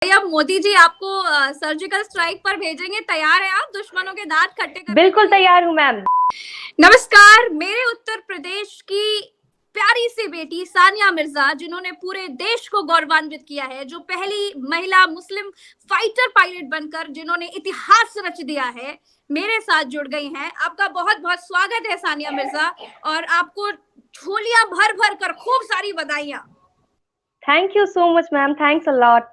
अब मोदी जी आपको surgical strike पर भेजेंगे, तैयार हैं आप दुश्मनों के दांत खट्टे करने बिल्कुल के लिए? तैयार हूँ मैम। नमस्कार, मेरे उत्तर प्रदेश की प्यारी सी बेटी सानिया मिर्जा, जिन्होंने पूरे देश को गौरवान्वित किया है, जो पहली महिला मुस्लिम फाइटर पायलट बनकर जिन्होंने इतिहास रच दिया है, मेरे साथ जुड़ गई हैं। आपका बहुत-बहुत स्वागत है सानिया मिर्जा, और आपको झोलियां भर-भर कर खूब सारी बधाइयां। Thank you so much ma'am, thanks a lot.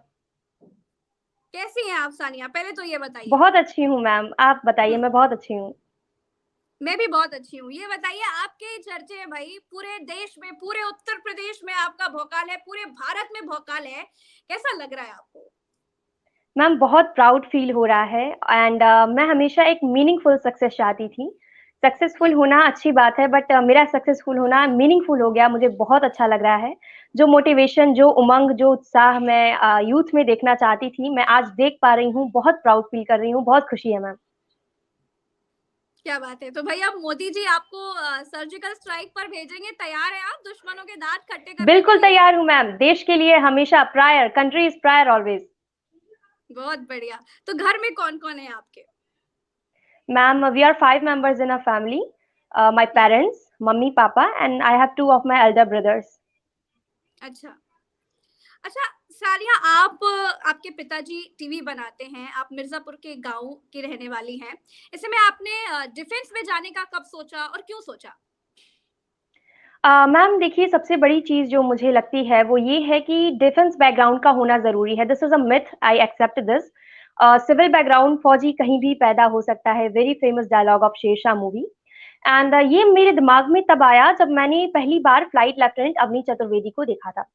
कैसी हैं आप सानिया? पहले तो ये बताइए। बहुत अच्छी हूँ मैम, आप बताइए। हुँ। मैं बहुत अच्छी हूँ। मैं भी बहुत अच्छी हूँ। ये बताइए, आपके चर्चे हैं भाई पूरे देश में, पूरे उत्तर प्रदेश में आपका भौकाल है, पूरे भारत में भौकाल है। कैसा लग रहा है आपको? मैम बहुत प्राउड फील हो रहा है एंड मैं हमेशा एक मीनिंगफुल सक्सेस चाहती थी। सक्सेसफुल हुँ, होना अच्छी बात है बट मेरा सक्सेसफुल होना मीनिंगफुल हो गया, मुझे बहुत अच्छा लग रहा है। जो मोटिवेशन, जो उमंग, जो उत्साह मैं यूथ में देखना चाहती थी, मैं आज देख पा रही हूँ। बहुत प्राउड फील कर रही हूँ, बहुत खुशी है मैम। क्या बात है। तो भई अब मोदी जी आपको सर्जिकल स्ट्राइक पर भेजेंगे, तैयार हैं आप दुश्मनों के दाँत खट्टे करने के बिल्कुल लिए? तैयार हूँ मैम, देश के लिए हमेशा prior, country is prior always. बहुत बढ़िया। तो घर में कौन-कौन है आपके? Ma'am, we are 5 members in our family. My hmm, parents, mummy, papa, and I have two of my elder brothers. अच्छा। अच्छा, सानिया, आप आपके पिताजी टीवी बनाते हैं, आप मिर्ज़ापुर के गाँव की रहने वाली हैं। ऐसे में आपने डिफेंस में जाने का कब सोचा और क्यों सोचा? मैम देखिए, सबसे बड़ी चीज़ जो मुझे लगती है वो ये है कि डिफेंस बैकग्राउंड का होना ज़रूरी है। This is a myth, I accept this. Civil background फौजी कहीं भी पैदा हो सकता है। Very famous dialogue of Shershaah movie. And ये मेरे दिमाग में तब आया जब मैंने पहली बार फ्लाइट लेफ्टिनेंट अवनी चतुर्वेदी को देखा था।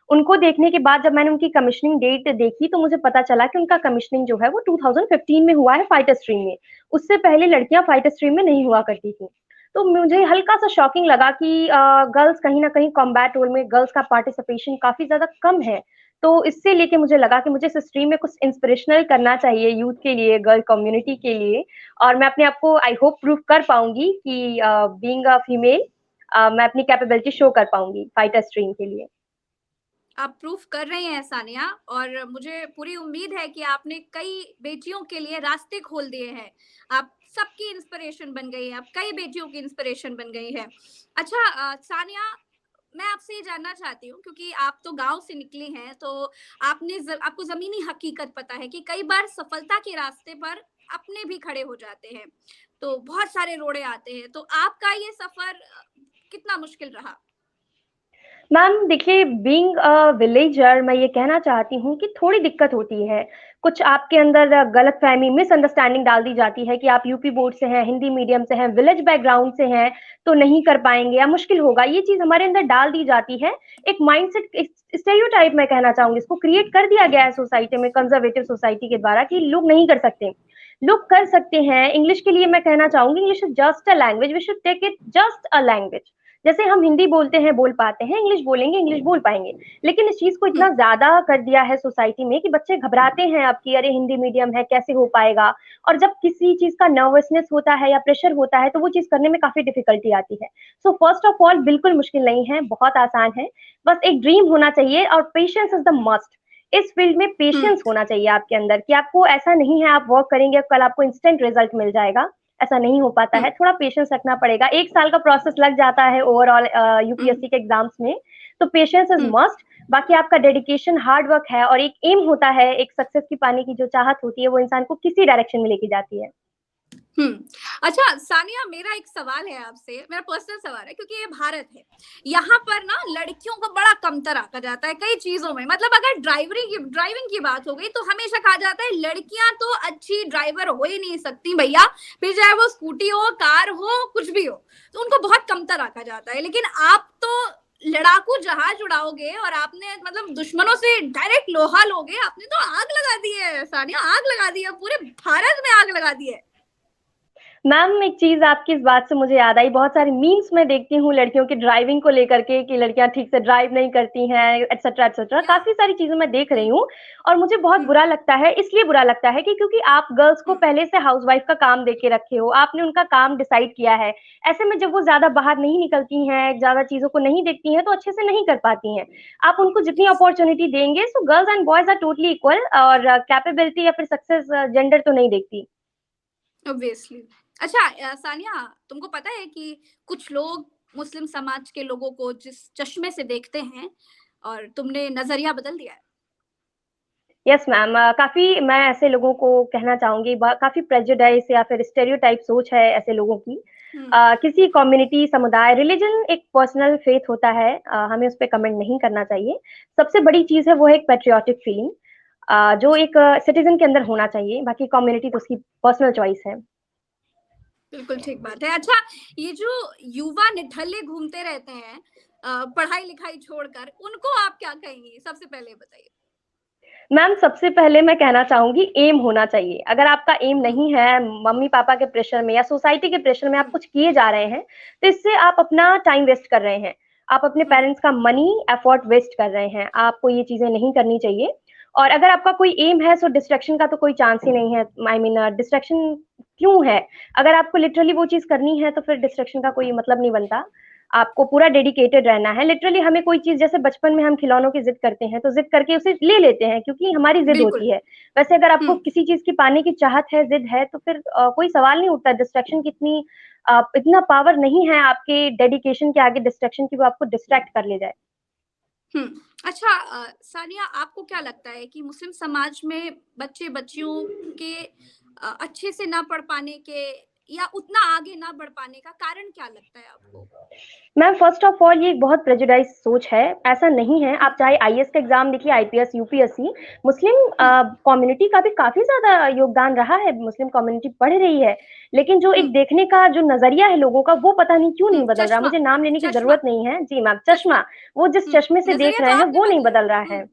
उनको देखने के बाद जब मैंने उनकी कमिशनिंग डेट देखी तो मुझे पता चला कि उनका कमिशनिंग जो है वो 2015 में हुआ है फाइटर स्ट्रीम में। उससे पहले लड़कियां फाइटर स्ट्रीम में नहीं हुआ करती थी। तो मुझे हुँ। हल्का सा शॉकिंग लगा कि गर्ल्स कहीं ना कहीं कॉम्बैट रोल में गर्ल्स का पार्टिसिपेशन काफी ज्यादा कम है। तो इससे लेके मुझे लगा कि मुझे इस स्ट्रीम में कुछ इंस्पिरेशनल करना चाहिए यूथ के लिए, गर्ल कम्युनिटी के लिए। और मैं अपने आप को आई होप प्रूव कर पाऊंगी कि बीइंग अ फीमेल मैं अपनी कैपेबिलिटी शो कर पाऊंगी फाइटर स्ट्रीम के लिए। आप प्रूफ कर रही हैं सानिया, और मुझे पूरी उम्मीद है कि आपने कई बेटियों के लिए रास्ते खोल दिए हैं। आप सबकी इंस्पिरेशन बन गई हैं, आप कई बेटियों की इंस्पिरेशन बन गई हैं। अच्छा सानिया, मैं आपसे ये जानना चाहती हूँ, क्योंकि आप तो गाँव से निकली हैं, तो आपको ज़मीनी हकीकत पता है कि कई बार सफलता के रास्ते पर अपने भी खड़े हो जाते हैं। तो बहुत सारे रोड़े आते हैं। तो आपका ये सफ़र कितना मुश्किल रहा? मैम देखिए, बीइंग अ विलेजर मैं ये कहना चाहती हूँ कि थोड़ी दिक्कत होती है। कुछ आपके अंदर गलतफ़हमी, मिसअंडरस्टैंडिंग डाल दी जाती है कि आप यूपी बोर्ड से हैं, हिंदी मीडियम से हैं, विलेज बैकग्राउंड से हैं, तो नहीं कर पाएँगे या मुश्किल होगा। ये चीज़ हमारे अंदर डाल दी जाती है। एक माइंडसेट, एक स्टेरियोटाइप मैं कहना चाहूँगी, इसको क्रिएट कर दिया गया है सोसाइटी में, कंज़र्वेटिव सोसाइटी के द्वारा कि लोग नहीं कर सकते। लोग कर सकते हैं। इंग्लिश के लिए मैं कहना चाहूँगी, English is just a language, we should take it just a language. जैसे हम हिंदी बोलते हैं, बोल पाते हैं, इंग्लिश बोलेंगे, इंग्लिश बोल पाएँगे। लेकिन इस चीज़ को हुँ, इतना ज़्यादा कर दिया है सोसाइटी में कि बच्चे घबराते हैं अब कि अरे हिंदी मीडियम है, कैसे हो पाएगा? और जब किसी चीज़ का नर्वसनेस होता है या प्रेशर होता है, तो वो चीज़ करने में काफ़ी डिफ़िकल्टी आती है। सो फर्स्ट ऑफ ऑल बिल्कुल मुश्किल नहीं है, बहुत आसान है। बस एक ड्रीम होना चाहिए और पेशेंस इज़ द मस्ट। इस फील्ड में हुँ, पेशेंस होना चाहिए आपके अंदर कि आपको ऐसा नहीं है आप वर्क करेंगे, कल आपको इंस्टेंट रिज़ल्ट मिल जाएगा। ऐसा नहीं हो पाता हुँ, है, थोड़ा पेशेंस रखना पड़ेगा। 1 साल का प्रोसेस लग जाता है ओवरऑल हुँ, यूपीएससी के एग्ज़ाम्स में, तो पेशेंस इज़ हुँ। मस्ट। बाकी आपका डेडिकेशन, हार्ड वर्क है और एक एम होता है, एक सक्सेस की पाने की जो चाहत होती है, वो इंसान को किसी डायरेक्शन में लेके जाती है। हुँ। अच्छा सानिया, मेरा एक सवाल है आपसे, मेरा पर्सनल सवाल है, क्योंकि ये भारत है। यहाँ पर ना लड़कियों को बड़ा कमतर आंका जाता है कई चीज़ों में। मतलब अगर ड्राइविंग की बात हो गई तो हमेशा कहा जाता है लड़कियाँ तो अच्छी ड्राइवर हो ही नहीं सकती भैया, फिर चाहे वो स्कूटी हो, कार हो, कुछ भी हो। तो उनको बहुत कमतर आंका जाता है। लेकिन आप तो लड़ाकू जहाज उड़ाओगे, और आपने मतलब दुश्मनों से डायरेक्ट लोहा लोगे, आपने तो आग लगा दी है सानिया, आग लगा दी है, पूरे भारत में आग लगा दी है। मैम एक चीज़ आपकी इस बात से मुझे याद आई, बहुत सारी मीम्स मैं देखती हूँ लड़कियों की ड्राइविंग को लेकर के कि लड़कियाँ ठीक से ड्राइव नहीं करती हैं एटसेट्रा एटसेट्रा, या काफ़ी सारी चीज़ें मैं देख रही हम्म हूँ और मुझे बहुत हम्म बुरा लगता है, इसलिए बुरा लगता है कि क्योंकि आप गर्ल्स को हम्म पहले से हाउसवाइफ का काम दे के रखे हो, आपने उनका काम डिसाइड किया है। ऐसे में जब वो ज़्यादा बाहर नहीं निकलती हैं, ज़्यादा चीज़ों को नहीं देखती हैं, तो अच्छे से नहीं कर पाती हैं। आप उनको जितनी यस अपॉर्च्युनिटी देंगे, so girls and boys are totally equal और कैपेबिलिटी या फिर सक्सेस जेंडर तो नहीं देखती। ऑब्वियसली। अच्छा सानिया, तुमको पता है कि कुछ लोग मुस्लिम समाज के लोगों को जिस चश्मे से देखते हैं और तुमने नजरिया बदल दिया है। यस मैम, काफ़ी मैं ऐसे लोगों को कहना चाहूँगी, ब काफ़ी प्रेजुडाइज़ या फिर स्टेरियोटाइप सोच है ऐसे लोगों की। हम्म किसी कम्युनिटी, समुदाय, रिलिजन एक पर्सनल फेथ होता है, हमें उस पे कमेंट नहीं करना चाहिए। सबसे बड़ी चीज़ है वो है एक पैट्रियोटिक फीलिंग, जो एक सिटिज़न के अंदर होना चाहिए, बाकी कम्युनिटी तो उसकी पर्सनल चॉइस है। बिल्कुल ठीक बात है। अच्छा, ये जो युवा निठल्ले घूमते रहते हैं पढ़ाई लिखाई छोड़कर, उनको आप क्या कहेंगी? सबसे पहले बताइए। मैम सबसे पहले मैं कहना चाहूँगी एम होना चाहिए। अगर आपका एम हम्म नहीं है, मम्मी-पापा के प्रेशर में या सोसाइटी के प्रेशर में आप हम्म कुछ किए जा रहे हैं, तो इससे आप अपना टाइम वेस्ट कर रहे हैं। आप अपने हम्म पेरेंट्स का मनी, एफर्ट वेस्ट कर रहे हैं। आपको ये चीज़ें नहीं करनी चाहिए और अगर आपका कोई एम है, सो डिस्ट्रैक्शन का तो कोई चांस ही नहीं है। आई मीन डिस्ट्रैक्शन क्यों है? अगर आपको लिटरली वो चीज़ करनी है, तो फिर डिस्ट्रैक्शन का कोई मतलब नहीं बनता। आपको पूरा डेडिकेटेड रहना है। लिटरली हमें कोई चीज़, जैसे बचपन में हम खिलौनों की ज़िद करते हैं, तो ज़िद करके उसे ले लेते हैं क्योंकि हमारी ज़िद बिल्कुल। होती है। वैसे अगर आपको हम्म किसी चीज़ की पाने की चाहत है, ज़िद है, तो फिर कोई सवाल नहीं उठता। डिस्ट्रैक्शन की इतना पावर नहीं है आपके डेडिकेशन के आगे डिस्ट्रैक्शन की, वो आपको डिस्ट्रैक्ट कर ले जाए। अच्छा सानिया, आपको क्या लगता है कि मुस्लिम समाज में बच्चे बच्चियों के अच्छे से ना पढ़ पाने के या उतना आगे ना बढ़ पाने का कारण क्या लगता है आपको? मैम फर्स्ट ऑफ ऑल ये एक बहुत प्रेजुडाइज सोच है, ऐसा नहीं है। आप हम्म चाहे आईएएस का एग्ज़ाम देखिए, आईपीएस, यूपीएससी, मुस्लिम हम्म कम्युनिटी का भी काफ़ी ज़्यादा योगदान रहा है, मुस्लिम कम्युनिटी पढ़ रही है। लेकिन जो एक हम्म देखने का जो नज़रिया है लोगों का, वो पता नहीं क्यों नहीं बदल रहा। चश्मा मुझे नाम लेने की चश्मा ज़रूरत नहीं है। जी मैम, चश्मा। चश्मा, वो जिस चश्मे से देख नजरिया रहे तो हैं, आपने वो नहीं बदला। बदल रहा हम्म है।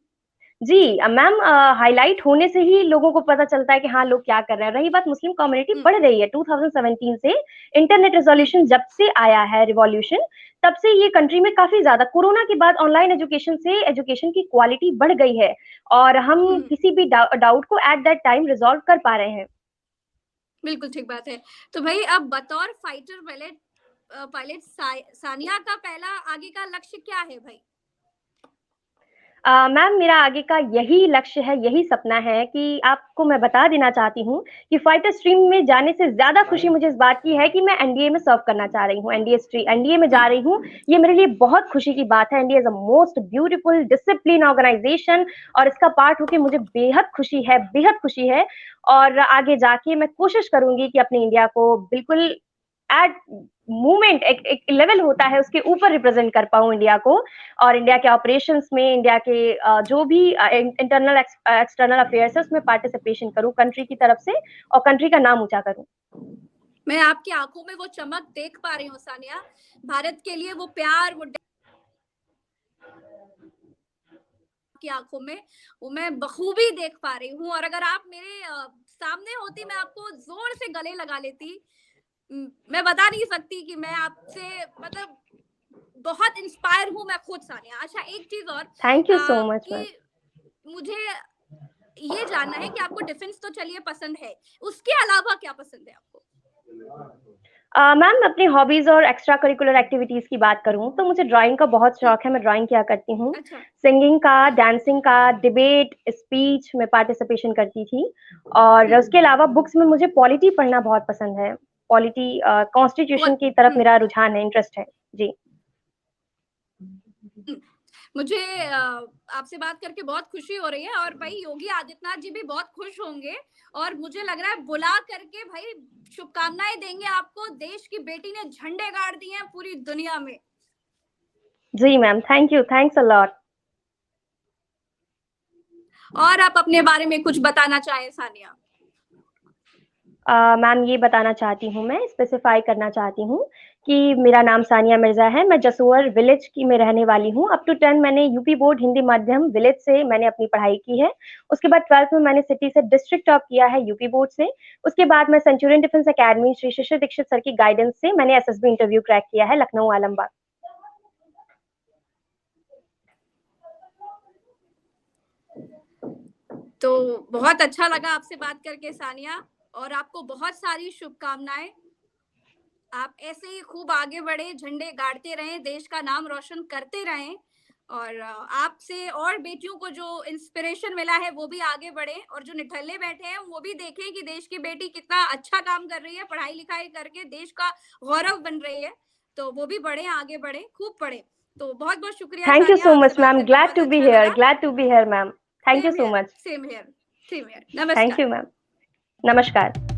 जी जी। मैम, हाइलाइट होने से ही लोगों को पता चलता है कि हाँ, लोग क्या कर रहे हैं। रही बात, मुस्लिम कम्युनिटी हम्म पढ़ रही है। 2017 से इंटरनेट हम्म रिज़ॉल्यूशन जब से आया है, रिवॉल्यूशन, तब से ये कंट्री में काफ़ी ज़्यादा, कोरोना के बाद ऑनलाइन एजुकेशन से एजुकेशन की क्वालिटी बढ़ गई है और हम हम्म किसी भी डाउट को एट दैट टाइम रिज़ॉल्व कर पा रहे हैं। बिल्कुल ठीक बात है। तो भाई अब बतौर फाइटर पायलट पायलट सानिया का पहला आगे का लक्ष्य क्या है भाई? मैम मेरा आगे का यही लक्ष्य है, यही सपना है कि आपको मैं बता देना चाहती हूँ कि फाइटर स्ट्रीम में जाने से ज़्यादा खुशी मुझे इस बात की है कि मैं एनडीए में सर्व करना चाह रही हूँ। एनडीए में जा हम्म रही हूँ, ये मेरे लिए बहुत खुशी की बात है। NDA is a most beautiful discipline organisation और इसका पार्ट होके मुझे बेहद खुशी है और आगे जाके मैं कोशिश करूँगी कि अपने इंडिया को बिल्कुल एट मूवमेंट एक एक लेवल होता है, उसके ऊपर रिप्रेज़ेंट कर पाऊँ इंडिया को और इंडिया के ऑपरेशंस में, इंडिया के जो भी इंटरनल एक्सटर्नल अफेयर्स है, उसमें पार्टिसिपेशन करूँ कंट्री की तरफ से और कंट्री का नाम ऊँचा करूँ। मैं आपकी आंखों में वो चमक देख पा रही हूँ सानिया। भारत के लिए वो प्यार, वो की आंखों में वो मैं बखूबी देख पा रही हूँ और अगर आप मेरे सामने होती मैं आपको जोर से गले लगा लेती। मैं बता नहीं सकती कि मैं आपसे मतलब बहुत इंस्पायर हूँ मैं खुद सानिया। अच्छा एक चीज और thank you so much ma'am. कि मुझे ये जानना है कि आपको डिफेंस तो चलिए पसंद है, उसके अलावा क्या पसंद है आपको? मैम अपनी हॉबीज़ और एक्स्ट्रा करिकुलर एक्टिविटीज़ की बात करूँ तो मुझे ड्राइंग का बहुत हम्म, शौक है, मैं ड्राइंग किया करती हूँ। अच्छा। सिंगिंग का, हम्म डांसिंग का, डिबेट, स्पीच में पार्टिसिपेशन करती थी और हम्म उसके अलावा बुक्स में मुझे पॉलिटी पढ़ना बहुत पसंद है। पॉलिटी कॉन्स्टिट्यूशन बहुत की तरफ मेरा रुझान है, इंटरेस्ट है। जी। हम्म। मुझे आपसे बात करके बहुत खुशी हो रही है और भाई योगी आदित्यनाथ जी भी बहुत खुश होंगे और मुझे लग रहा है बुला करके भाई शुभकामनाएं देंगे आपको। देश की बेटी ने झंडे गाड़ दिए हैं पूरी दुनिया में। जी ma'am, thank you, thanks a lot. और आप अपने बारे में कुछ बताना चाहें सानिया? मैम ये बताना चाहती हूँ मैं, स्पेसिफ़ाई करना चाहती हूँ कि मेरा नाम सानिया मिर्ज़ा है, मैं जसोर विलेज की में रहने वाली हूँ। अप टू 10 मैंने यूपी बोर्ड हिंदी माध्यम विलेज से मैंने अपनी पढ़ाई की है। उसके बाद 12th में मैंने सिटी से डिस्ट्रिक्ट टॉप किया है यूपी बोर्ड से। उसके बाद मैं सेंचुरियन डिफेंस अकेडमी श्री शिशिर दीक्षित सर की गाइडेंस से मैंने एसएसबी इंटरव्यू क्रैक किया है लखनऊ आलमबाग। तो बहुत अच्छा लगा आपसे बात करके सानिया, और आपको बहुत सारी शुभकामनाएं। आप ऐसे ही खूब आगे बढ़े, झंडे गाड़ते रहें, देश का नाम रोशन करते रहें, और आपसे और बेटियों को जो इंस्पिरेशन मिला है वो भी आगे बढ़े, और जो निठल्ले बैठे हैं वो भी देखें कि देश की बेटी कितना अच्छा काम कर रही है, पढ़ाई लिखाई करके देश का गौरव बन रही है। तो वो भी बढ़े, आगे बढ़े, खूब पढ़े। तो बहुत बहुत शुक्रिया थैंक यू सानिया, सो आपसे मच बात मैम, करके बहुत अच्छा लगा। Glad to be here ma'am. Thank you same so here, much. Same here, same here. Thank नमस्कार। You ma'am. नमस्कार।